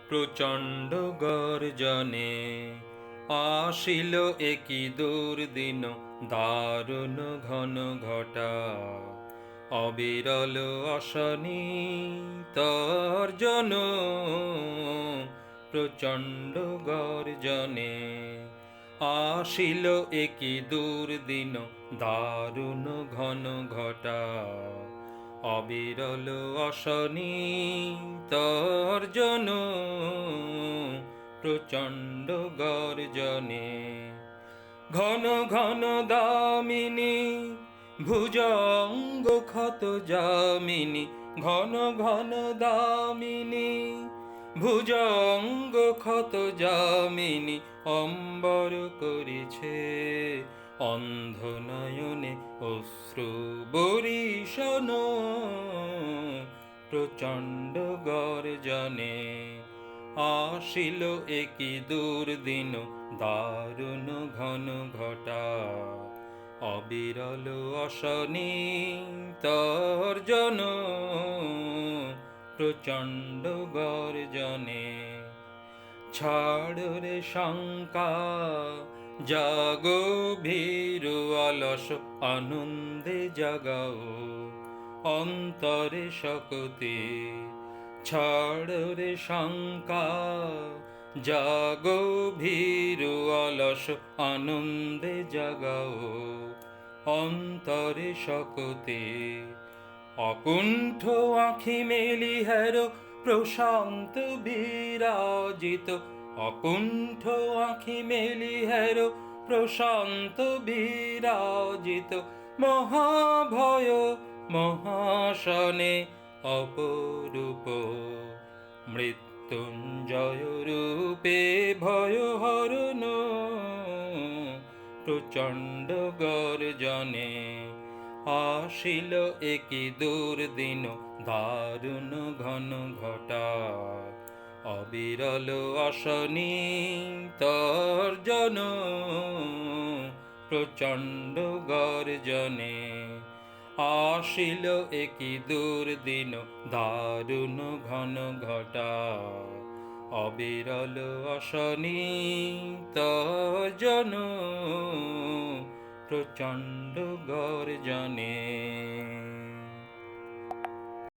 প্রচণ্ড গর্জনে আসিল একই দুর্দিন, দারুণ ঘন ঘটা। অবিরল অশনি তর্জন, প্রচণ্ড গর্জনে আসিল একই দুর্দিন, দারুণ ঘন ঘটা। অবিরল অশনি তর্জন, প্রচণ্ড গর্জনে। ঘন ঘন দামিনী ভুজঙ্গ ক্ষত যামিনী, ঘন ঘন দামিনী ভুজঙ্গ ক্ষত যামিনী, অম্বর করিছে অন্ধ নয়নে অশ্রু বরিশন। প্রচণ্ড গর্জনে আসিল একই দুর্দিন, দারুণ ঘন ঘটা। অবিরল অশনি তর্জন, প্রচণ্ড গর্জনে। ছাড় রে শঙ্কা, জাগো ভীরু অলস, আনন্দে জাগাও অন্তরে শক্তি। ছাড় রে শঙ্কা, জাগো ভীরু অলস, আনন্দে জাগাও অন্তরে শক্তি। অকুণ্ঠ আঁখি মেলি হেরো প্রশান্ত বিরাজিত, অকুণ্ঠ আঁখি মেলি হেরো প্রশান্ত বিরাজিত। মহাভয় মহাশনে অপরূপ, মৃত্যুঞ্জয় রূপে ভয় হরণ। প্রচণ্ড গর্জনে আসিল একই দুর্দিন, দারুণ ঘন ঘটা। অবিরল অশনি তর্জন, প্রচণ্ড গর্জনে আসিল একই দুর্দিন, দারুণ ঘন ঘটা। অবিরল অশনি তর্জন, প্রচণ্ড গর্জনে।